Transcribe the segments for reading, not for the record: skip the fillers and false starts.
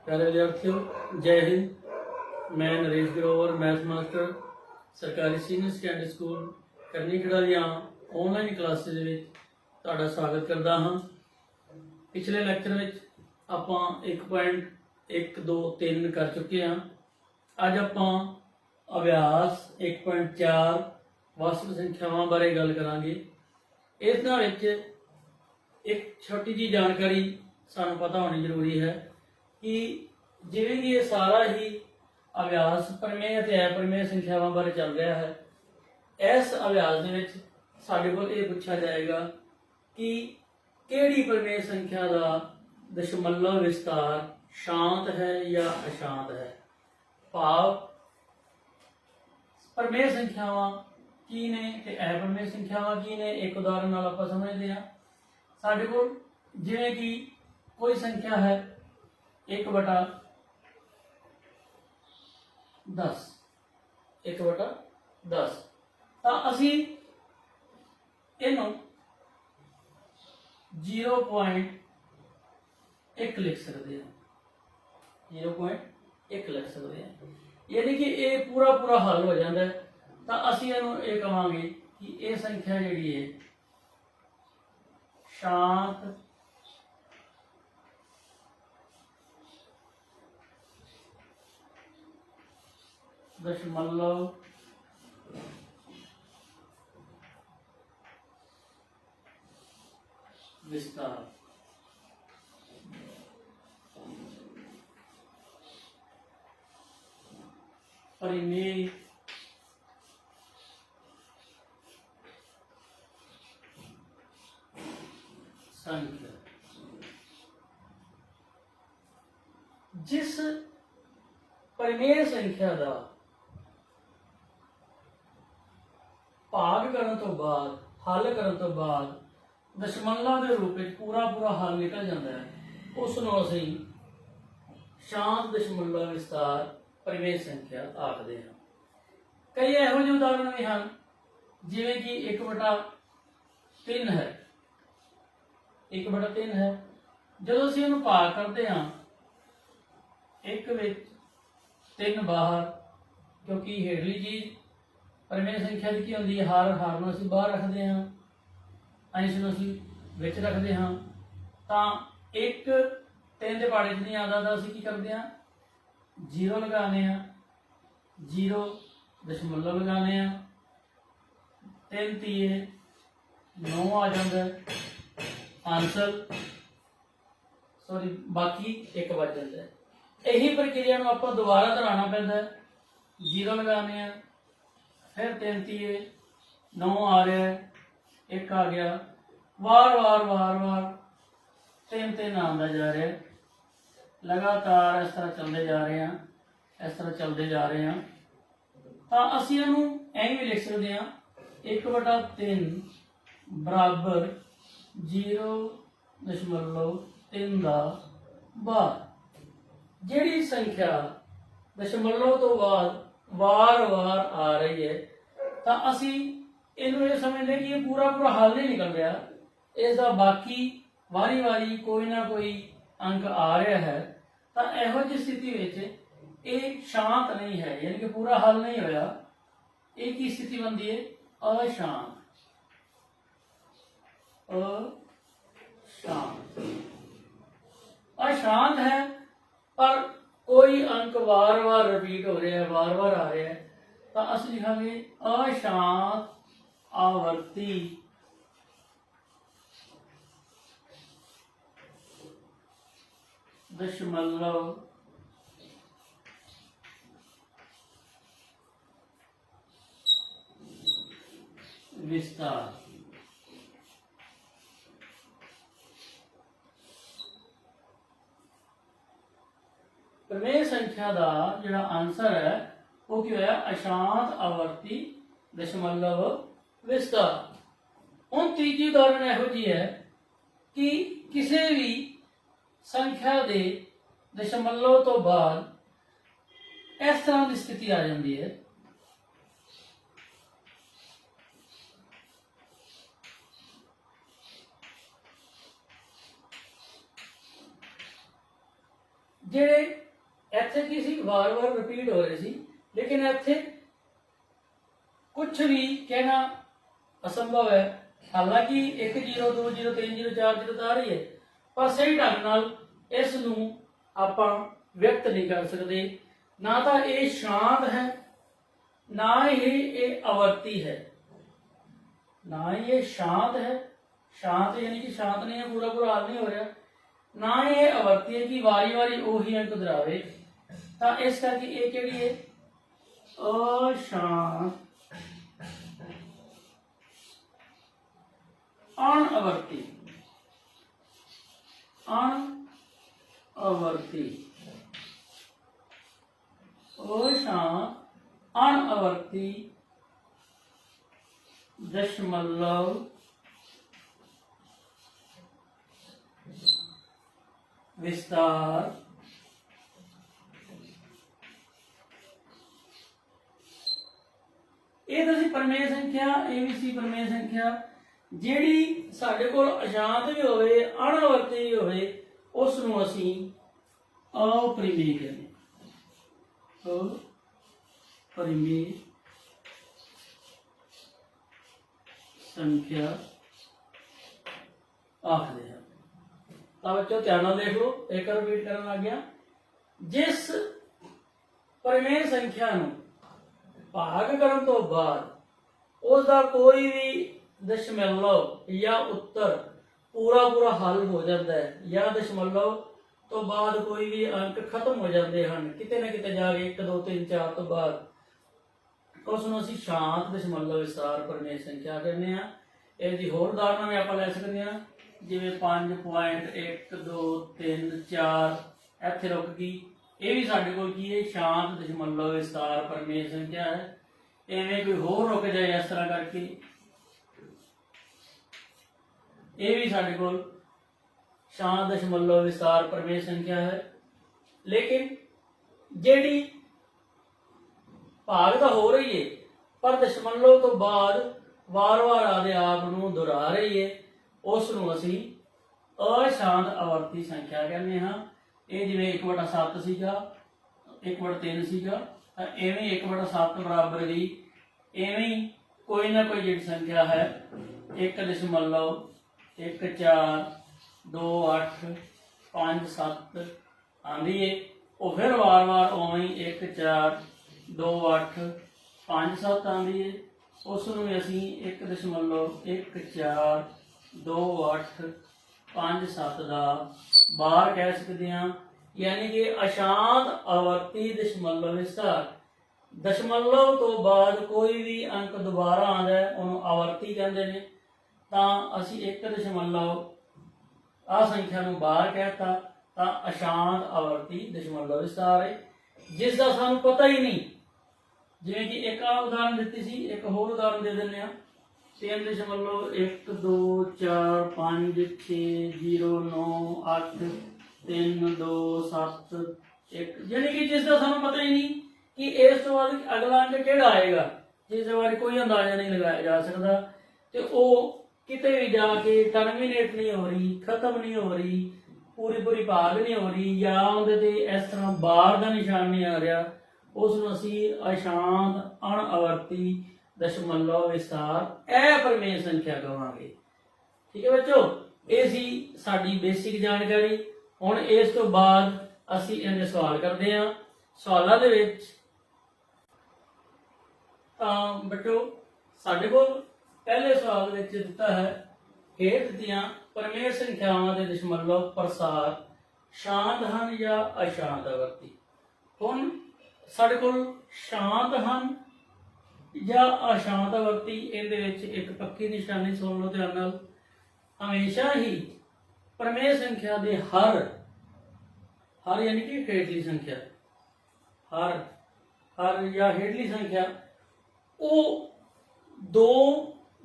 प्यारे विद्यार्थियों, जय हिंद। मैं नरेश ग्रोवर, मैथ मास्टर, सरकारी सीनियर सैकेंडरी स्कूल करनी खड़ालियां ऑनलाइन क्लासेस तुहाडा स्वागत करता हाँ। पिछले लैक्चर में आपां 1.123 कर चुके हैं। अज आपां अभ्यास 1.4 वास्तविक संख्यावां बारे गल करांगे। इस नाल विच एक छोटी जी जानकारी सानूं पता होनी जरूरी है कि जिवें कि ये सारा ही अभ्यास प्रमेय ते अप्रमेय संख्यावां बारे चल रहा है। इस अभ्यास दे विच साडे कोल ये पूछा जाएगा कि किहड़ी प्रमेय संख्या का दशमलव विस्तार शांत है या अशांत है। भाव प्रमेय संख्यावां की ने ते अप्रमेय संख्यावां की ने। एक उदाहरण नाल आपां समझदे हां। साडे कोल जिवें कि कोई संख्या है 1/10, 1/10, तो असी इनू 0.1 लिख सकते हैं। 0.1 लिख सकते हैं, यानी कि ये पूरा पूरा हल हो जाता है। तो असी इनू ये कहांगे कि यह संख्या जिहड़ी है शांत दशमलव विस्तार। परिमेय संख्या। जिस परिमेय संख्या का भाग करने तो बाद, हल करने तो बाद दशमलव के रूप में पूरा पूरा हल निकल जाता है, उसनों असीं शांत दशमलव विस्तार परिमेय संख्या आखते हैं। कई इहो ਜਿਹੇ उदाहरण भी हैं, जिवें कि 1/3 है। 1/3 है, जो असीं इहनूं भाग करते हैं, 1 विच 3 बाहर, क्योंकि हेठली चीज़ परिमेय संख्या की होंदी है, हर नूं असीं बाहर रखते हैं, अंश नूं असीं विच रखते हैं। तो 1 3 के पहाड़े च नहीं आता, तो असीं की करते हैं, 0 लगाने हैं, 0 दशमलव लगाने हैं, 3 तीए 9 आ जाता है, आंसर सॉरी बाकी 1 बच जाता है। यही प्रक्रिया में आप दोबारा दोहराना पैंदा है। 0 लगाने हैं, फिर 3 तीए 9 आ रहा है, 1 आ गया, वार वार वार वार 3 आता जा रहा है। लगातार इस तरह चलते जा रहे हैं, इस तरह चलते जा रहे हैं। तो असीं इहनूं ऐवें भी लिख सकते हैं, 1/3 बराबर 0.3 का बार। जिहड़ी संख्या दशमलव तो बाद वार वार आ रही है, तो असीं इहनूं ये समझते कि ये पूरा पूरा हल नहीं निकल रहा, इसका बाकी वारी वारी कोई ना कोई अंक आ रहा है। तो इहो जी स्थिति में ये शांत नहीं है, यानी कि पूरा हल नहीं होया। एक ही स्थिति बनती है अशांत। अशांत है, पर कोई अंक बार बार रिपीट हो रहा है, बार बार आ रहा है, तो असं लिखांगे अशांत आवर्ती दशमलव विस्तार। प्रमेय संख्या का जिहड़ा आंसर है वो की होया अशांत आवर्ती दशमलव विस्तार। हुण तीजी उदाहरण इहो जी है कि किसी भी संख्या के दशमलव तो बाद इस तरह की स्थिति आ जाती है, ਜਿਹੜੇ ਇੱਥੇ ਕੀ ਸੀ, ਵਾਰ-ਵਾਰ ਰਿਪੀਟ ਹੋ ਰਹੇ ਸੀ, ਲੇਕਿਨ ਇੱਥੇ ਕੁਝ ਵੀ ਕਹਿਣਾ ਅਸੰਭਵ ਹੈ। ਹਾਲਾਂਕਿ 1 0 2 0 3 0 4 0 ਤਾਂ ਆ ਰਹੀ ਹੈ, ਪਰ ਸਹੀ ਢੰਗ ਨਾਲ ਇਸ ਨੂੰ ਆਪਾਂ ਵਿਅਕਤ ਨਹੀਂ ਕਰ ਸਕਦੇ। ਨਾ ਤਾਂ ਇਹ ਸ਼ਾਂਤ ਹੈ, ਨਾ ਹੀ ਇਹ ਆਵਰਤੀ ਹੈ। ਨਾ ही ये शांत है, शांत यानी कि शांत नहीं है, पूरा पूरा हाल नहीं हो रहा, ना ही ये आवर्ती है कि वारी वारी ਉਹੀ अंक ਦੁਹਰਾਵੇ। ਤਾਂ ਇਸ ਕਰਕੇ ਇਹ ਕਿਹੜੀ ਹੈ, अशांत अणआवर्ती, अणआवर्ती, अशांत अणआवर्ती दशमलव विस्तार ਇਹ ਤੁਸੀਂ ਪਰਮੇय ਸੰਖਿਆ, ਇਹ ਵੀ ਸੀ ਪਰਮੇय ਸੰਖਿਆ ਜਿਹੜੀ ਸਾਡੇ ਕੋਲ ਅਸ਼ਾਂਤ ਵੀ ਹੋਵੇ, ਅਣਆਵਰਤੀ ਵੀ ਹੋਵੇ, ਉਸ ਨੂੰ ਅਸੀਂ अपरिमेय ਕਹਿੰਦੇ ਹਾਂ। अपरिमेय संख्या आखते हैं। तो बच्चों ध्यान नाल देख लो, एक रिपीट करन लग गया। जिस परिमेय संख्या नूं भाग करन तो बाद उसका कोई भी दशमलव या उत्तर पूरा पूरा हल हो जाता है, या दशमलव तो बाद कोई भी अंक खत्म हो जाते हैं किते ना किते जाके 1 2 3 4 तो बाद उसनूं असीं शांत दशमलव विस्तार परमेय संख्या कहने आ। इसकी होर उदाहरण भी आप लै सकते हैं, जिवें 5.1 2 3 4 इत्थे रुक गई, ये भी साडे कोल की है शांत दशमलव विस्तार परमेय संख्या है। इवें कोई होर रुक जाए इस तरह करके, ये भी साडे कोल शांत दशमलव विस्तार परमेय संख्या है। लेकिन जिहड़ी भाग तो हो रही है पर दशमलव तो बाद वार वार आदे आप नूं दोहरा रही है, उस नूं असीं अशांत आवर्ती संख्या कहने हाँ। ये जिवें 1/7 सीगा, 1/3 सीगा, इवें 1/7 बराबर भी इवें कोई ना कोई जिहड़ी संख्या है 1.1 4 2 8 5 7 आंदी है, वो फिर वार वार उवें 1 4 2 8 5 7 आंदी है, उसनूं असीं 1.1 4 2 8 5 7 का बार कह सकते हैं। यानी कि अशांत आवर्ती दशमलव विस्तार, दशमलव तो बाद कोई भी अंक दोबारा आता है उन्होंने आवर्ती कहते हैं। तो असीं 1.1 आ संख्या नूं बार कहता, तो अशांत आवर्ती दशमलव विस्तार है, जिसका सानूं पता ही नहीं। जिवें कि एक उदाहरण दी सी, एक होर उदाहरण दे दिंदे आ। 3.1 2 4 5 6 0 9 8 3 2 7 1, यानी कि जिसका सानूं पता ही नहीं कि इस तो बाद अगला अंक किहड़ा आएगा, जिस बारे कोई अंदाजा नहीं लगाया जा सकता। तो वो किते भी जाके टर्मिनेट नहीं हो रही, खत्म नहीं हो रही, पूरी पूरी भाग नहीं हो रही, या उहदे ते इस तरह बार का निशान नहीं आ रहा, उसनूं असीं अशांत अणआवर्ती दशमलव विस्तार अपरिमेय संख्या कहांगे। ठीक है बच्चों, ये सी साडी बेसिक जानकारी। हुण इस तो बाद असीं इहदे सवाल करदे हां। सवालां दे विच तां बच्चों साडे कोल पहले सवाल विच दित्ता है, हेठ दियां परमेय संख्यावां दे दशमलव प्रसार शांत हन या अशांत आवर्ती। हुण साडे कोल शांत हन या अशांत आवर्ती, इहदे विच एक पक्की निशानी सुन लो ध्यान नाल। हमेशा ही परमेय संख्या दे हर यानी कि हेठली संख्या, हर या हेठली संख्या वो 2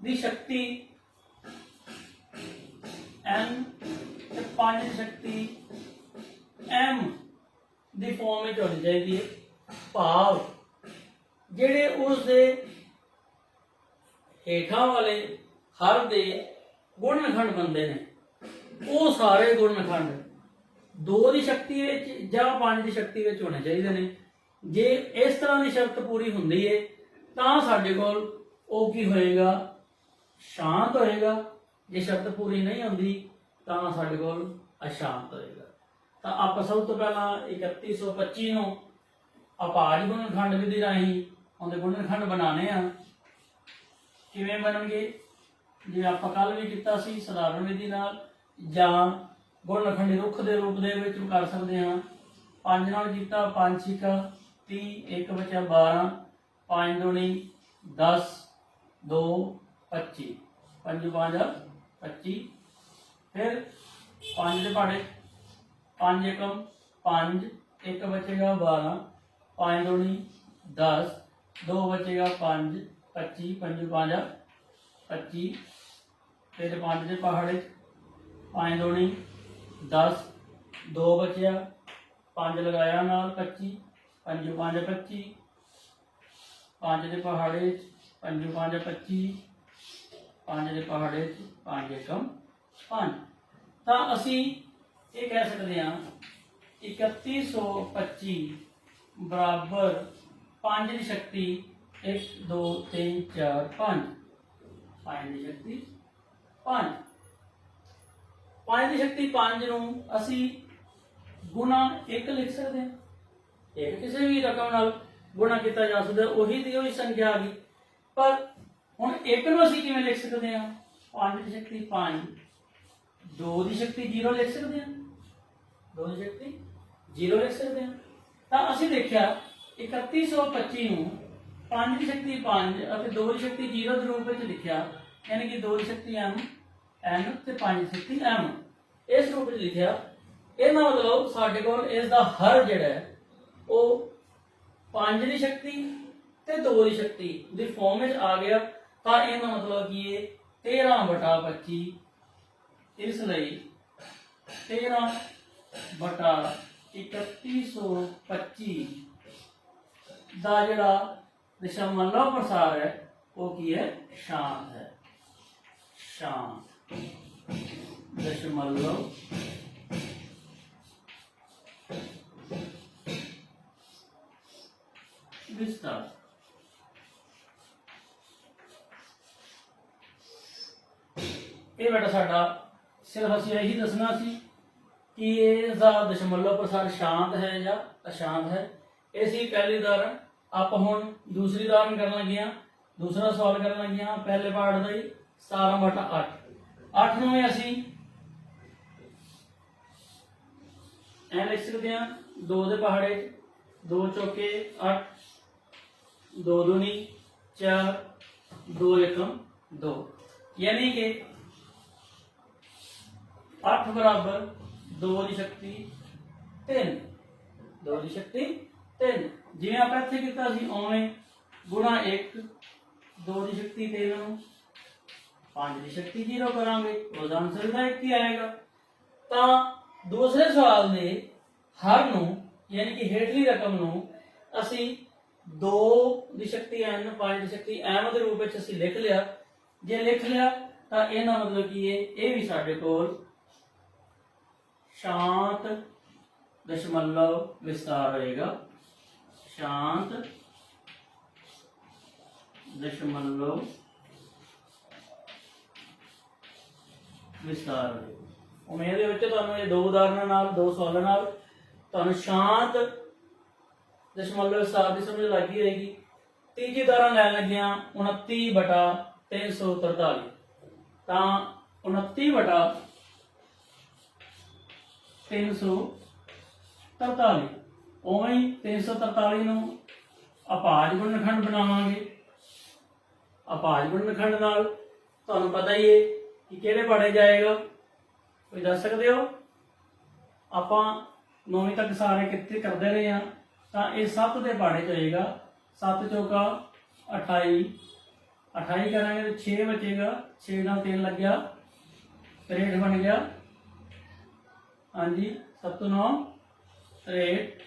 की शक्ति n ते 5 की शक्ति m की फॉर्म में होनी चाहिए। भाव ਜਿਹੜੇ ਉਸ ਦੇ ਹੇਠਾਂ ਵਾਲੇ ਹਰ ਦੇ ਗੁਣਨਖੰਡ ਬੰਦੇ ਨੇ, ਉਹ ਸਾਰੇ ਗੁਣਨਖੰਡ 2 ਦੀ ਸ਼ਕਤੀ ਵਿੱਚ ਜਾਂ 5 ਦੀ ਸ਼ਕਤੀ ਵਿੱਚ ਹੋਣੇ ਚਾਹੀਦੇ ਨੇ। ਜੇ ਇਸ ਤਰ੍ਹਾਂ ਦੀ ਸ਼ਰਤ ਪੂਰੀ ਹੁੰਦੀ ਹੈ ਤਾਂ ਸਾਡੇ ਕੋਲ ਉਹ ਕੀ ਹੋਏਗਾ, ਸ਼ਾਂਤ ਹੋਏਗਾ। ਜੇ ਸ਼ਰਤ ਪੂਰੀ ਨਹੀਂ ਹੁੰਦੀ ਤਾਂ ਸਾਡੇ ਕੋਲ ਅਸ਼ਾਂਤ ਹੋਏਗਾ। ਤਾਂ ਆਪਾਂ ਸਭ ਤੋਂ ਪਹਿਲਾਂ 3125 ਨੂੰ ਅਭਾਜ ਗੁਣਨਖੰਡ ਵਿਧੀ ਰਾਹੀਂ ਉਹਦੇ ਗੁਣਨਖੰਡ ਬਣਾਉਣੇ ਆ। ਕਿਵੇਂ ਬਣਨਗੇ, ਜਿਵੇਂ ਆਪਾਂ ਕੱਲ ਵੀ ਕੀਤਾ ਸੀ ਸਧਾਰਨ ਵਿਧੀ ਨਾਲ, ਜਾਂ ਗੁਣਨਖੰਡੀ ਰੁੱਖ ਦੇ ਰੂਪ ਦੇ ਵਿੱਚ ਵੀ ਕਰ ਸਕਦੇ ਹਾਂ। 5 ਨਾਲ ਕੀਤਾ, 5 ਛਿਕਾ 30, 1 ਬਚਿਆ 12, 5 ਦੂਣੀ 10, 2 25, 5 5 25। ਫਿਰ 5 ਦੇ ਪਹਾੜੇ 5 एकम 5, 1 बचेगा 12, 5 दूनी 10, 2 बचेगा 5, 25, 5 5 25। फिर 5 के पहाड़े 5 दूनी 10, 2 बचिया 5 लगाया नाल 25, 5 5 25। 5 के पहाड़े 5 5 25, 5 के पहाड़े 5 एकम 5। तो असी ये कह सकते हैं 3125 बराबर 5 की शक्ति 1 2 3 4 5, 5 की शक्ति 5, 5 की शक्ति 5 नूं असी गुणा 1 लिख सकते हैं। एक किसी भी रकम नाल गुणा किया जा सकता है, उही दी उही संख्या आ गई। पर हुण 1 नूं असी किवें लिख सकते हैं, 5 की शक्ति 5, 2 की शक्ति 0 लिख सकते हैं, 2 की शक्ति 0 लिख सकते हैं। तो असी देखा 3125 नूं 5 की शक्ति 5 और 2 की शक्ति 0 के रूप में लिखा, यानी कि 2 की शक्ति m n ते 5 की शक्ति m इस रूप में लिखा। इसका मतलब साडे कोल इसका हर जिहड़ा है वो 5 की शक्ति ते 2 की शक्ति दी फॉर्म में आ गया। तो इसका मतलब कि ये 13/25, इसलिए 13/3125 का जिहड़ा दशमलव प्रसार है वो की है, शांत है। शांत दशमलव विस्तार। ये बेटा साडा सिर्फ असीं यही दसना सी कि इसका दशमलव प्रसार शांत है या अशांत है। इसी पहली उदाहरण आप हुण दूसरी उदाहरण करन लगे हां, दूसरा सवाल करन लगे हां। पहले पार्ट दा 17/8, 8 नूं असीं ऐ लिख सकते हैं 2 दे पहाड़े 2 चौके 8, 2 दूनी 4, 2 एकम 2, यानी कि 8 बराबर 2 की शक्ति 3, 2 की शक्ति 3। जिवें आप इत्थे कीता सी उवें गुणा 1, 2 की शक्ति 3 5 की शक्ति 0 करांगे, उसका आंसर भी 1 ही आएगा। तो दूसरे सवाल दे हर नूं यानी कि हेठली रकम नूं असी 2 की शक्ति n 5 की शक्ति m के रूप में असी लिख लिया। जे लिख लिया तो इहदा मतलब कि ये भी साडे कोल शांत दशमलव विस्तार होएगा। शांत दशमलव विस्तार होएगा। उम्मीद है बच्चे तुहानूं ये 2 उदाहरणों नाल 2 सवालों नाल तुहानूं शांत दशमलव विस्तार की समझ लग गई होगी। तीजी उदाहरण लैन लगे 29/343। तो 29/343 उवें 343 नूं अभाज गुणनखंड बनावांगे। अभाज गुणनखंड नाल तुहानूं पता ही है कि किहड़े पढ़े जाएगा, कोई दस सकते हो? आपां 9वीं तक सारे कितने करते रहे हैं। तो ये 7 के पहाड़े च होएगा। 7 चौका 28, 28 करांगे तो 6 बचेगा, 6 नाल 3 लग गया, 63 बन गया। हाँ जी 7 9 63।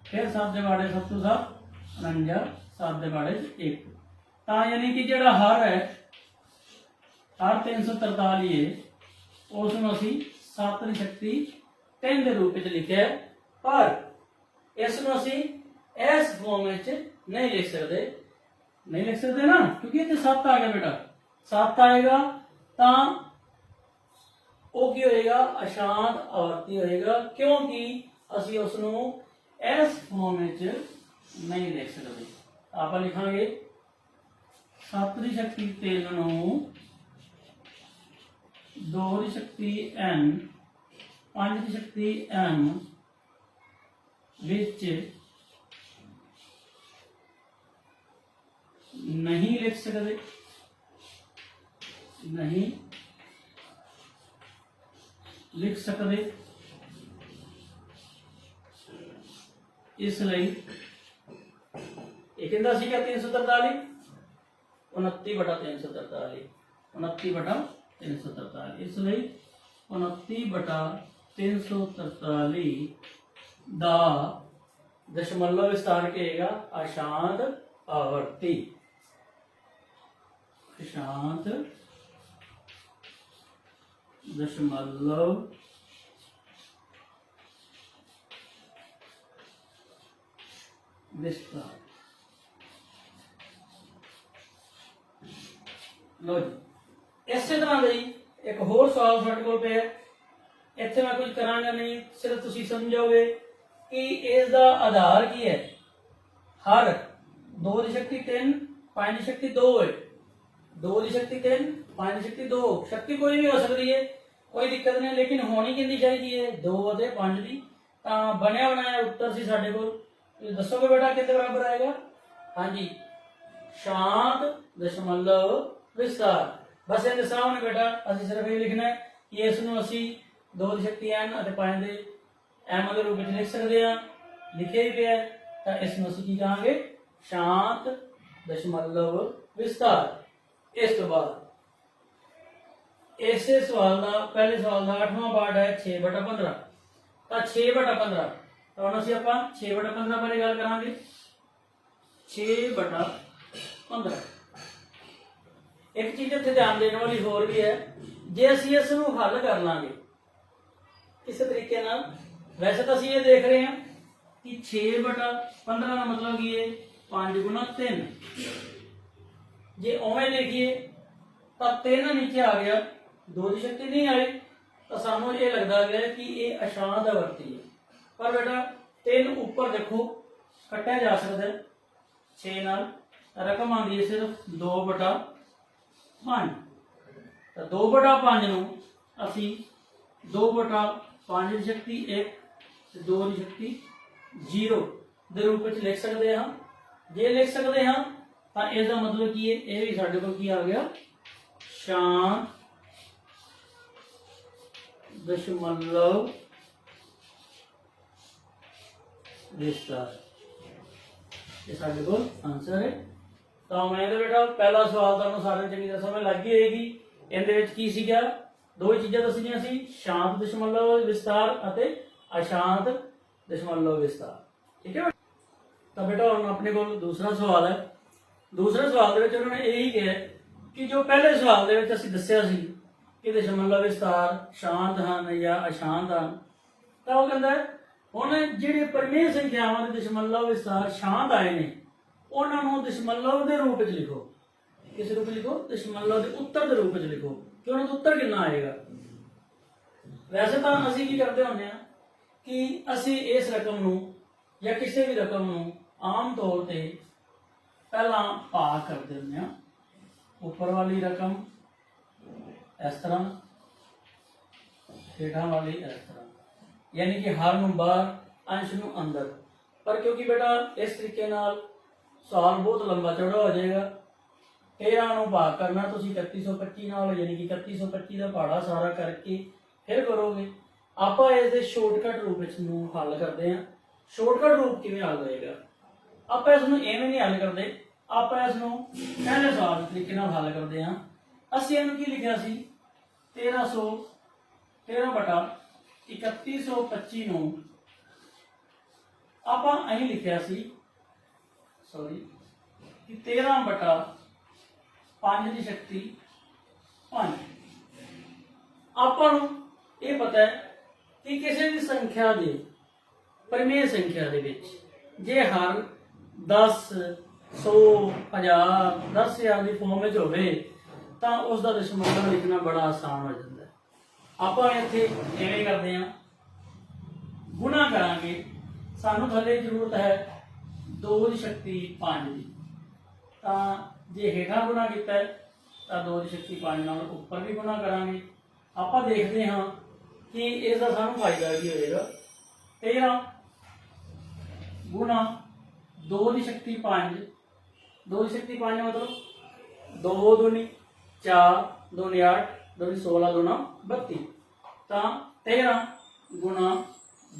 फिर 7 के पहाड़े 7 7 49, 7 के पहाड़े 1। तो यानी कि जिहड़ा हर है हर 343 है उसनूं असीं 7 की शक्ति 3 ਦੇ ਰੂਪ ਵਿੱਚ ਲਿਖਿਆ ਹੈ, ਪਰ ਇਸ ਨੂੰ ਅਸੀਂ ਇਸ ਫਾਰਮ ਵਿੱਚ ਨਹੀਂ ਲਿਖ ਸਕਦੇ। ਨਹੀਂ ਲਿਖ ਸਕਦੇ ਨਾ, ਕਿਉਂਕਿ ਇੱਥੇ 7 ਆ ਗਿਆ ਬੇਟਾ। 7 ਆਏਗਾ ਤਾਂ ਉਹ ਕੀ ਹੋਏਗਾ, ਅਸ਼ਾਂਤ ਆਵਰਤੀ ਹੋਏਗਾ, ਕਿਉਂਕਿ ਅਸੀਂ ਉਸ ਨੂੰ ਇਸ ਫਾਰਮ ਵਿੱਚ ਨਹੀਂ ਲਿਖ ਸਕਦੇ। ਆਪਾਂ ਲਿਖਾਂਗੇ 7 ਦੀ ਸ਼ਕਤੀ 3 ਨੂੰ 2 ਦੀ ਸ਼ਕਤੀ n 5 ਦੀ ਸ਼ਕਤੀ m ਵਿੱਚ नहीं लिख सकते, नहीं लिख सकते। इसलिए एक 343 29 बटा 343 29 बटा 343, इसलिए 29 बटा 343 ਦਾ दशमलव विस्तार कहेगा अशांत आवर्ती। अशांत दशमलव विस्तार। लो जी, इस तरह का एक होर सवाल साडे कोल पिया। इत्थे मैं कुछ करांगा नहीं, सिर्फ तुसीं समझोगे कि इसका आधार की है। हर 2 की शक्ति 3 5 की शक्ति 2 है। 2 की शक्ति 3 5 की शक्ति 2 शक्ति कोई भी हो सकती है, कोई दिक्कत नहीं, लेकिन होनी कितनी चाहिए 2 और 5 की। बनया बनाया उत्तर सी साडे कोल। दसोगे बेटा कितने बराबर आएगा? हाँ जी, शांत दशमलव विस्तार। बस इहदे सामने बेटा असीं सिर्फ ये लिखना है कि इसनूं असीं 2 की शक्ति n और 5 के m के रूप में लिख सकते हैं। लिखे ही पे है तो इसनूं असीं की कहांगे? शांत दशमलव विस्तार। इस तो बाद इस सवाल का पहले सवाल का 8वां पार्ट है 6/15। तो 6/15 तो हम असीं आपां 6/15 बारे गल करांगे। 6/15 एक चीज इत्थे ध्यान देने वाली होर भी है, जे असीं इस नूं हल कर लांगे किस तरीके नाल। वैसे तो असीं ये देख रहे हैं कि 6/15 का मतलब की है 5 गुना 3। जे उवें लिखिए तो 3 नीचे आ गया, 2 की शक्ति नहीं आई, तो सानू ये लगता गया कि ये अशांत आवर्ती है। पर बेटा 3 ऊपर देखो कट्टिया जा सकता है 6 नाल, रकम आती है सिर्फ 2/5। तो 2/5 नूं असीं 2/5 की शक्ति 1 2 की शक्ति 0 के रूप में लिख सकते हैं। जे लिख सकते हैं तो इसका मतलब की है ये भी साडे कोल की आ गया? शांत दशमलव विस्तार। ये साडे कोल आंसर है। तो मैं तो बेटा पहला सवाल तुहानूं सारे चंगी तरह समझ लग गई होगी। इहदे विच की सीगा? दो चीज़ां दस्सियां सी, शांत दशमलव विस्तार अते अशांत दशमलव विस्तार। ठीक है। तो बेटा हम अपने को दूसरा सवाल है। दूसरे सवाल के उन्होंने यही कहा कि जो पहले सवाल के असीं दस्सिया सी कि दशमलव विस्तार शांत हैं या अशांत हैं, तो वह कहता है हुण जिहड़े परिमेय संख्यावां दे दशमलव विस्तार शांत आए ने उन्होंने दशमलव के रूप में लिखो। किस रूप में लिखो? दशमलव के उत्तर के रूप में लिखो कि उन्होंने उत्तर कितना आएगा। वैसे तो असीं की करते होंगे कि असीं इस रकम नूं या किसी भी रकम नूं आम तौर पर पहला भाग करते होंगे। उपर वाली रकम इस तरह, हेठां वाली इस तरह, यानी कि हर नूं बाहर अंश नूं अंदर। पर क्योंकि बेटा इस तरीके नाल सवाल बहुत लंबा चौड़ा हो जाएगा। 13 नूं भाग करना तुसीं 3125 नाल, यानी कि 3125 का पहाड़ा सारा करके फिर करोगे। आपां इसके शॉर्टकट रूप में हल करते हैं। शॉर्टकट रूप किवें हल होएगा? आपां इसनूं इवें नहीं हल करते, आपां इसनूं पहले सवाल के तरीके नाल हल करते हैं। असीं इहनूं की लिखिया सी 13/3125 नूं आपां अहीं लिखिया सी कि 13/5 की शक्ति 5। आपां नूं ये पता है कि किसी भी संख्या के परिमेय संख्या दे विच जे हर 10 100 50 10,000 की फॉर्म में होवे तां उसका दशमलव लिखना बड़ा आसान हो जाता है। आपां इत्थे इवें करदे हां, गुणा करांगे, सानू थल्ले जरूरत है 2 की शक्ति 5 की, तां जे हेठां गुणा कीता है तां 2 की शक्ति 5 नाल उपर भी गुणा करांगे। आपां देखते हां कि इसका सानू फायदा की होएगा। 13 गुणा 2 की शक्ति 5, 2 की शक्ति 5 मतलब 2 दूनी 4, 2 दूनी 8, 2 दूनी 16, 2 दूना 32, तां 13 गुणा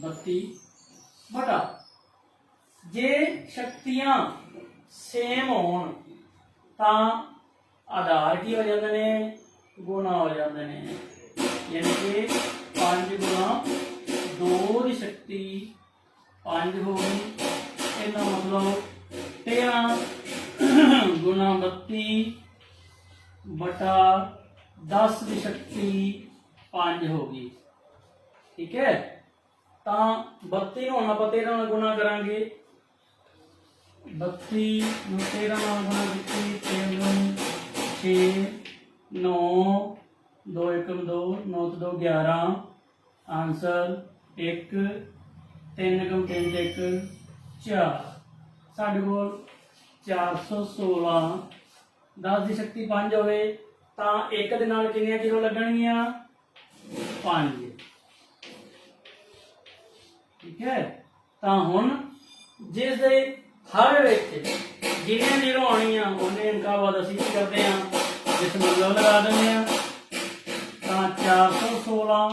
32 बटा जे शक्तियां सेम होण तां आधार की हो जाते ने, गुणा हो जाते ने, यानी कि 5 गुणा 2 की शक्ति 5 होगी, इसका मतलब 13 गुणा 32 बटा 10 की शक्ति 5 होगी। ठीक है, तां 32 नूं आपां 13 नाल गुणा करांगे, 32 नूं 13 नाल गुणा कीती 3 6 9 2 1 2 9 2 11, आंसर 1 3 1 3 1 4, साडे कोल 416। 10 की शक्ति 5 होवे तां 1 दे नाल कितनियां जीरो लगणगियां? 5। ठीक है, तां हुण जिस दे हर विच जिन्नियां जीरो आउणियां उन्ने अंकां बाद असीं की करदे हां, दशमलव लगा दिंदे हां। तां 416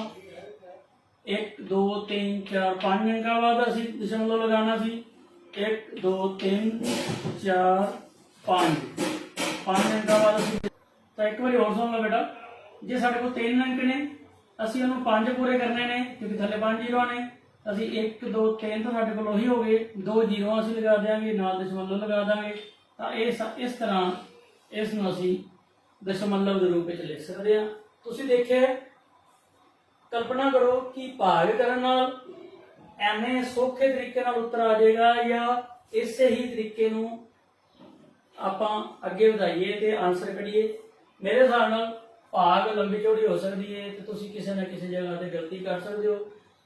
1 2 3 4 5 अंकां बाद असीं दशमलव लगाना सी। 1 2 3 4 5 अंकां बाद असीं तां एक बारी होर सुन लो बेटा, जे साडे कोल 3 अंक ने असीं उहनूं 5 पूरे करने ने क्योंकि थल्ले 5 जीरो ने, ਅਸੀਂ 1 2 3 तो ਸਾਡੇ ਕੋਲ ਉਹੀ ਹੋ ਗਏ, 2 ਜ਼ੀਰੋ ਅਸੀਂ ਲਗਾ ਦਿਆਂਗੇ, ਨਾਲ ਦਸ਼ਮਲਵ ਲਗਾ ਦਾਂਗੇ। ਤਾਂ ਇਸ ਤਰ੍ਹਾਂ ਇਸ ਨੂੰ ਅਸੀਂ ਦਸ਼ਮਲਵ ਦੇ ਰੂਪ ਵਿੱਚ ਲਿਖ ਸਕਦੇ ਹਾਂ। ਤੁਸੀਂ ਦੇਖਿਆ, ਕਲਪਨਾ ਕਰੋ ਕਿ ਭਾਗ ਕਰਨ ਨਾਲ ਐਨੇ ਸੌਖੇ ਤਰੀਕੇ ਨਾਲ ਉੱਤਰ ਆ ਜਾਏਗਾ ਜਾਂ ਇਸੇ ਹੀ ਤਰੀਕੇ ਨੂੰ ਆਪਾਂ ਅੱਗੇ ਵਧਾਈਏ ਤੇ ਆਨਸਰ ਕੱਢੀਏ। ਮੇਰੇ ਹਿਸਾਬ ਨਾਲ ਭਾਗ ਲੰਬੀ ਚੌੜੀ ਹੋ ਸਕਦੀ ਹੈ ਤੇ ਤੁਸੀਂ ਕਿਸੇ ਨਾ ਕਿਸੇ ਜਗ੍ਹਾ ਤੇ ਗਲਤੀ ਕਰ ਸਕਦੇ ਹੋ।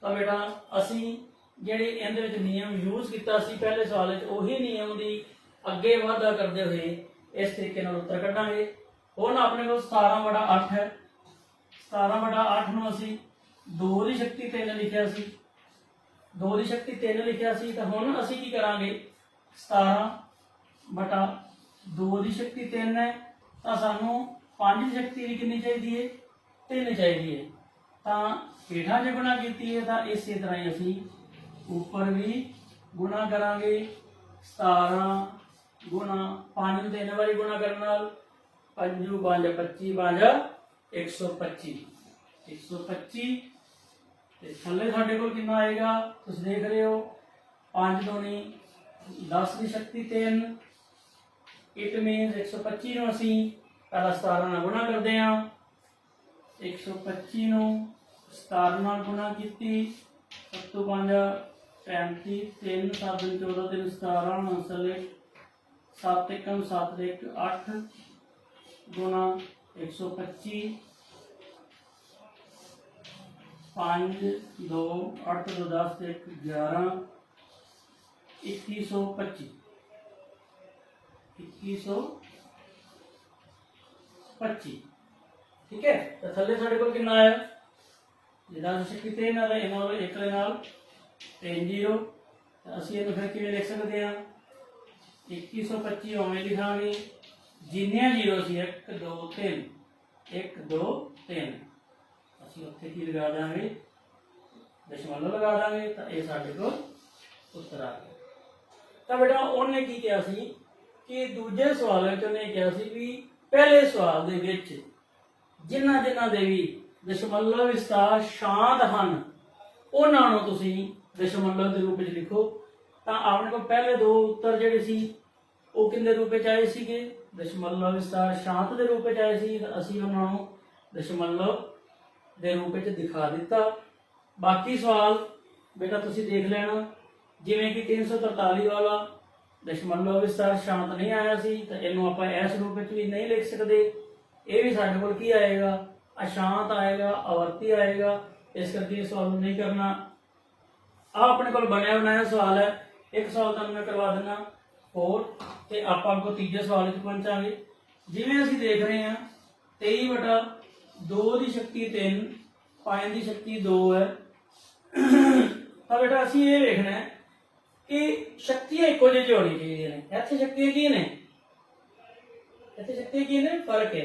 ਤਾਂ ਬੇਟਾ ਅਸੀਂ ਜਿਹੜੇ ਇਹਦੇ ਵਿੱਚ ਨਿਯਮ ਯੂਜ਼ ਕੀਤਾ ਸੀ ਪਹਿਲੇ ਸਵਾਲ ਵਿੱਚ, ਉਹੀ ਨਿਯਮ ਦੀ ਅੱਗੇ ਵਾਧਾ ਕਰਦੇ ਹੋਏ ਇਸ ਤਰੀਕੇ ਨਾਲ ਉੱਤਰ ਕੱਢਾਂਗੇ। ਹੁਣ ਆਪਣੇ ਕੋਲ 17/8 ਹੈ। 17/8 ਨੂੰ ਅਸੀਂ 2 ਦੀ ਸ਼ਕਤੀ 3 ਲਿਖਿਆ ਸੀ, 2 ਦੀ ਸ਼ਕਤੀ 3 ਲਿਖਿਆ ਸੀ। ਤਾਂ ਹੁਣ ਅਸੀਂ ਕੀ ਕਰਾਂਗੇ, 17/2 ਦੀ ਸ਼ਕਤੀ 3 ਹੈ, ਤਾਂ ਸਾਨੂੰ 5 ਦੀ ਸ਼ਕਤੀ ਵੀ ਕਿੰਨੀ ਚਾਹੀਦੀ ਹੈ? 3 ਚਾਹੀਦੀ ਹੈ। ਤਾਂ ਹੇਠਾਂ ਜੇ गुणा की है तो इस तरह ही असी ऊपर भी गुणा करांगे। 17 गुणा 5 3 बारी गुणा करने नाल 5 5 25 5 125 125 ते थल्ले साडे कोल कितना आएगा तुसीं देख रहे हो, 5 दूनी 10 की शक्ति 3, इट मीनस 125 नूं असीं पहला 17 नाल गुणा करदे हां। 125 नूं 17 नाल गुणा कीती, 7 5 35 3 7 14 3 17 आंसर 7 1 7 1 8 गुणा 125 5 2 8 2 10 1 11 2125 2125। ठीक है, तो थल्ले साडे कोल कितना आया, जिहड़ा शक्ति 3 नाल इन्हां नाल 1 दे नाल 3 0, ਅਸੀਂ ਇਹਨੂੰ ਫਿਰ ਕਿਵੇਂ ਲਿਖ ਸਕਦੇ ਹਾਂ? 2125 ਉਵੇਂ ਲਿਖਾਂਗੇ, ਜਿੰਨੀਆਂ ਜ਼ੀਰੋ ਸੀ 1 2 3 1 2 3 ਅਸੀਂ ਉੱਥੇ ਕੀ ਲਗਾ ਦਾਂਗੇ, ਦਸ਼ਮਲਵ ਲਗਾ ਦਾਂਗੇ। ਤਾਂ ਇਹ ਸਾਡੇ ਕੋਲ ਉੱਤਰ ਆ ਗਿਆ। ਤਾਂ ਬੇਟਾ ਉਹਨੇ ਕੀ ਕਿਹਾ ਸੀ ਕਿ ਦੂਜੇ ਸਵਾਲ ਵਿੱਚ ਉਹਨੇ ਕਿਹਾ ਸੀ ਵੀ ਪਹਿਲੇ ਸਵਾਲ ਦੇ ਵਿੱਚ ਜਿਨ੍ਹਾਂ ਜਿਨ੍ਹਾਂ ਦੇ ਵੀ ਦਸ਼ਮਲਵ ਵਿਸਤਾਰ ਸ਼ਾਂਤ ਹਨ ਉਹਨਾਂ ਨੂੰ ਤੁਸੀਂ ਦਸ਼ਮਲਵ ਦੇ ਰੂਪ ਵਿੱਚ ਲਿਖੋ। ਤਾਂ ਆਪਣੇ ਕੋਲ ਪਹਿਲੇ ਦੋ ਉੱਤਰ ਜਿਹੜੇ ਸੀ ਉਹ ਕਿੰਨੇ ਰੂਪ ਵਿੱਚ ਆਏ ਸੀਗੇ, ਦਸ਼ਮਲਵ ਵਿਸਤਾਰ ਸ਼ਾਂਤ ਦੇ ਰੂਪ ਵਿੱਚ ਆਏ ਸੀ। ਤਾਂ ਅਸੀਂ ਉਹਨਾਂ ਨੂੰ ਦਸ਼ਮਲਵ ਦੇ ਰੂਪ ਵਿੱਚ ਦਿਖਾ ਦਿੱਤਾ। बाकी सवाल बेटा तुसी देख लेना, जिवें कि 343 वाला दशमलव विस्तार शांत नहीं आया सी तो इनू आप इस रूप में भी नहीं लिख सकते। ये भी साढ़े कोल की आएगा, अशांत आएगा, आवर्ती आएगा, इस करके सवाल नहीं करना। आ अपने को बनया बनाया सवाल है, एक सवाल तुहानू मैं करवा देना होर ते आपां अगों तीजे सवाल च पहुंचांगे। जिवें असीं देख रहे हैं 23/2 की शक्ति 3, 5 की शक्ति 2 है। तो बेटा असीं ये देखना है कि शक्तियां इक्को जिही होनी चाहिए ने। इत्थे शक्तियां की ने, इत्थे शक्तियां की ने, फर्क है।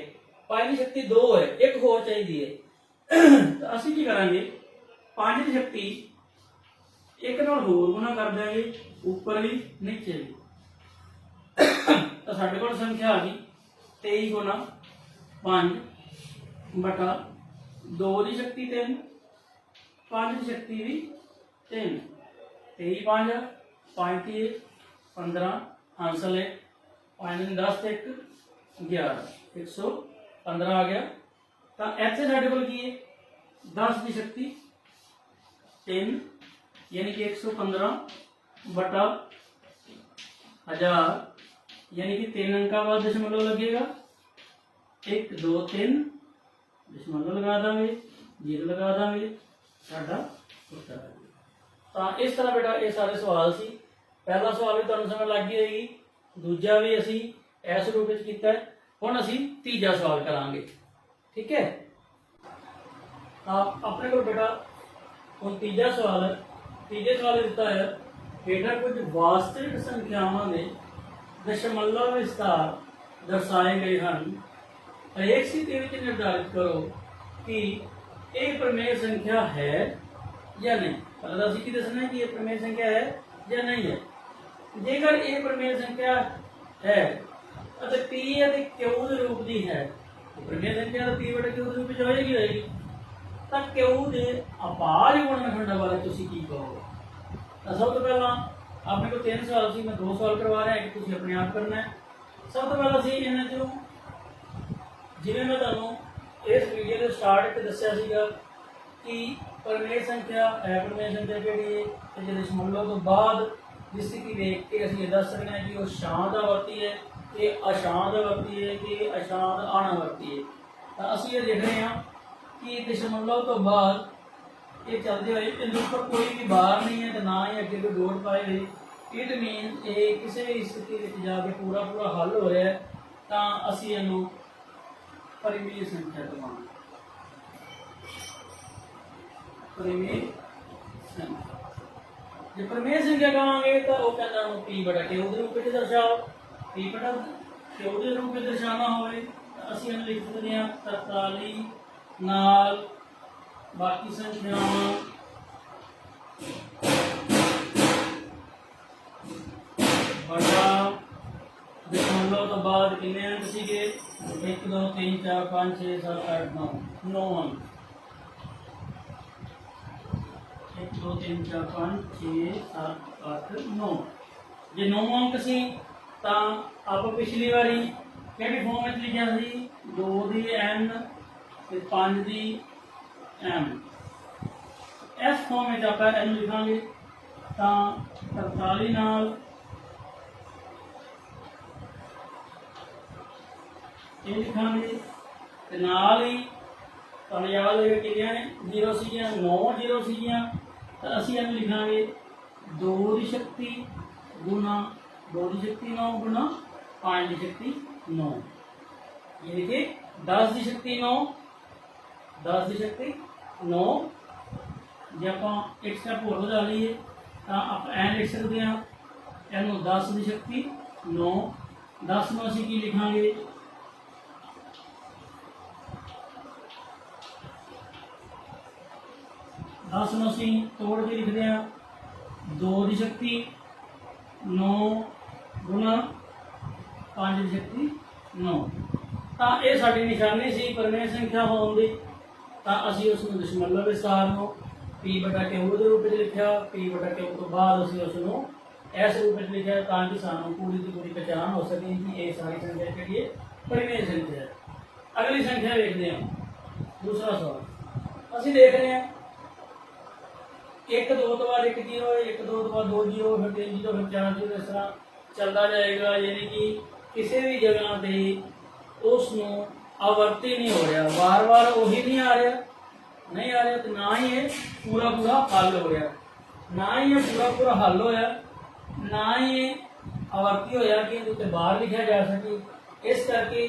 5 की शक्ति 2 है, एक होर चाहिए है। तो असीं की करांगे, 5 की शक्ति एक नाल होर गुना कर देंगे, ऊपर भी नीचे भी। तो साडे कोल संख्या आ गई 23 गुना 5 बटा 2 की शक्ति 3, 5 की शक्ति भी 3, 23 5 5 3 15 आंसर है 5 10 1 11 115 आ गया। तो इतने साढ़े को की है 10 की शक्ति 3 यानी कि 115 बटा 1000 यानी कि 3 अंक का बाद दशमलव लगेगा। 1 2 3 दशमलव लगा देंगे, 0 लगा देंगे, साडा उत्तर आ गया। तो इस तरह बेटा ये सारे सवाल सी। पहला सवाल भी तुहानू समझ लग गई होगी, दूजा भी असी इस रूप में कीता है। हुण असी तीजा सवाल करांगे, ठीक है। अपने को बेटा हुण तीजा सवाल है। तीजे सवाल दिता है बेटा कुछ वास्तविक संख्यावां दे दशमलव विस्तार दर्शाए गए हैं। एक स्थिति में निर्धारित करो कि एक प्रमेय संख्या है या नहीं। पहले असीं की दसना है कि यह प्रमेय संख्या है या नहीं है। जेकर यह प्रमेय संख्या है अते पी अते क्यू के रूप की है, तो प्रमेय संख्या तो पी बटे क्यू के रूप में होएगी होएगी। तो क्यू के अपार गुणनखंड बारे तुसीं की कहोगे। तो सब तो पहला अपने को 3 सवाल सी, मैं 2 सवाल करवा रहा है कि तुसीं अपने आप करना है। सब तो पहला सी इन्हां चों जिवें मैं तुहानूं इस वीडियो के स्टार्ट ते दस्सिया सीगा कि प्रमेय संख्या है, प्रमेय संख्या किहड़ी है ते जे दशमलव तो बाद जिस स्थिति देख के असीं ये दस सकते हैं कि वो शांत आवर्ती है, कि अशांत आवर्ती है, कि अशांत अनावर्ती है। तो असीं ये देख रहे हैं कि दशमलव तो बाद ये चलते हुए इनके ऊपर कोई भी बार नहीं है, तो ना ही अगे कोई डोट पाए हुए। इट मीन ये किसी भी स्थिति में जाके पूरा पूरा हल हो रहा है, तो असीं इहनूं परिमेय संख्या कहांगे। परिमेय संख्या जो परिमेय संख्या कहांगे तो वह कहता है पी बटा क्यू के रूप में दर्शाओ। पी बटा क्यू के रूप में दर्शाना होवे तो असीं इहनूं लिख सकते हैं 43 नाल बाकी संख्यावां बटा दशमलव तो बाद कितने अंक सीगे 1 2 3 4 5 6 7 8 9 9 अंक 1 2 3 4 5 6 7 8 9 जे 9 अंक सी तां आप पिछली बारी किहड़ी फॉर्म में लिखिया सी 2 दी n ते 5 दी m। इस फॉर्म में आप एन लिखांगे तो 43 नाल ये लिखांगे ते नाल ही तुहानूं याद होगा कितनियां ने 0 सीगियां 9 0 सीगियां तो असीं एन लिखांगे 2 की शक्ति गुना 2 की शक्ति 9 गुना 5 की शक्ति 9 ये लिखे 10 की शक्ति 9 10 की शक्ति 9। जे आप एक स्टैप होर बढ़ा लीए तो आप एन लिख सकते हैं इनू 10 की शक्ति 9। 10 में असीं की लिखांगे 10 में असीं तोड़ के लिखते हैं 2 की शक्ति 9 गुना 5 की शक्ति 9। तो ये साडी निशानी सी परिमेय संख्या होने की। तो असीं उसनूं दशमलव विस्तार नूं पी बटा क्यू के रूप में लिखा, पी बटा क्यू तो बाद असीं उसनूं इस रूप में लिखा ताकि सानूं पूरी की पूरी पहचान हो सके कि ये सारी संख्या जिहड़ी है परिमेय संख्या है। अगली संख्या देखते हैं। दूसरा सवाल असीं देख रहे हैं 1 2 ਤੋਂ ਬਾਅਦ 1 0, 1 2 ਤੋਂ ਬਾਅਦ 2 0, ਫਿਰ 3 0, ਫਿਰ 4 0, ਇਸ ਤਰ੍ਹਾਂ ਚੱਲਦਾ ਜਾਏਗਾ। ਯਾਨੀ ਕਿ ਕਿਸੇ ਵੀ ਜਗ੍ਹਾ ਤੇ ਉਸ ਨੂੰ ਆਵਰਤੀ ਨਹੀਂ ਹੋ ਰਿਹਾ, ਵਾਰ-ਵਾਰ ਉਹੀ ਨਹੀਂ ਆ ਰਿਹਾ, ਨਹੀਂ ਆ ਰਿਹਾ, ਤੇ ਨਾ ਹੀ ਇਹ ਪੂਰਾ ਪੂਰਾ ਹੱਲ ਹੋ ਰਿਹਾ, ਨਾ ਹੀ ਇਹ ਪੂਰਾ ਪੂਰਾ ਹੱਲ ਹੋਇਆ, ਨਾ ਹੀ ਇਹ ਆਵਰਤੀ ਹੋਇਆ ਕਿ ਇਹਦੇ ਉੱਤੇ ਬਾਹਰ ਲਿਖਿਆ ਜਾ ਸਕੇ। ਇਸ ਕਰਕੇ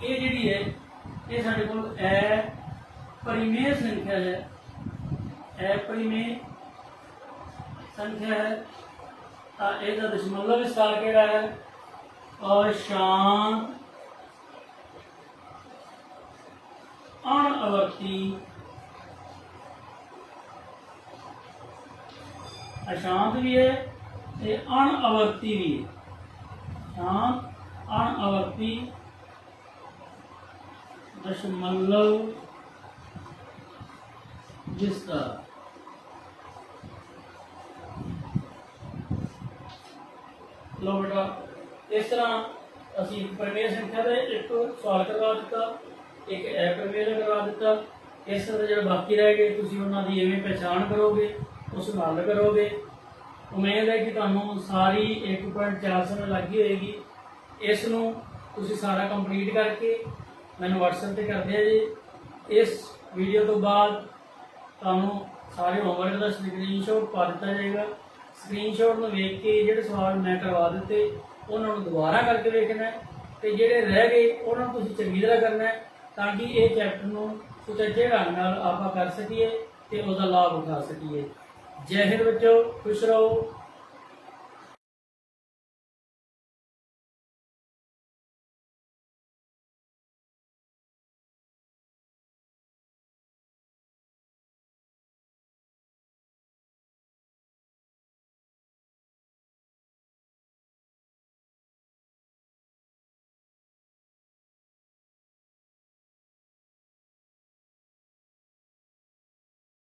ਇਹ ਜਿਹੜੀ ਹੈ ਇਹ ਸਾਡੇ ਕੋਲ परिमेय संख्या है, अपरिमेय संख्या है। इसका दशमलव विस्तार केड़ा है, अशांत अणआवर्ती, अशांत भी है ते अणआवर्ती भी है। शांत अणआवर्ती दशमलव विस्तार। लो बेटा, इस तरह असी परिमेय संख्या का एक सवाल करवा दिता, एक अपरिमेय करवा दिता। इस तरह जो बाकी रह गए तुसीं उन्हां दी इवें पहचान करोगे, उस हल करोगे। उम्मीद है कि तुहानूं सारी 1.4 समय लगी होएगी। इस नूं तुसीं सारा कंप्लीट करके मैनूं WhatsApp ते कर दिया जी। इस वीडियो तो बाद ਤੁਹਾਨੂੰ ਸਾਰੇ ਹੋਮਵਰਕ ਦਾ ਸਕਰੀਨਸ਼ਾਟ ਪਾ ਦਿੱਤਾ ਜਾਏਗਾ। ਸਕਰੀਨਸ਼ਾਟ ਨੂੰ ਵੇਖ ਕੇ ਜਿਹੜੇ ਸਵਾਲ ਮੈਂ ਕਰਵਾ ਦਿੱਤੇ ਉਹਨਾਂ ਨੂੰ ਦੁਬਾਰਾ ਕਰਕੇ ਵੇਖਣਾ ਹੈ, ਤੇ ਜਿਹੜੇ ਰਹਿ ਗਏ ਉਹਨਾਂ ਨੂੰ ਤੁਸੀਂ ਚੰਗੀ ਤਰ੍ਹਾਂ ਕਰਨਾ ਹੈ, ਤਾਂ ਕਿ ਇਹ ਚੈਪਟਰ ਨੂੰ ਸੁਚੱਜੇ ਢੰਗ ਨਾਲ ਆਪਾਂ ਕਰ ਸਕੀਏ ਤੇ ਉਹਦਾ ਲਾਭ ਉਠਾ ਸਕੀਏ। ਜੈ ਹਿੰਦ ਬੱਚੋ, ਖੁਸ਼ ਰਹੋ।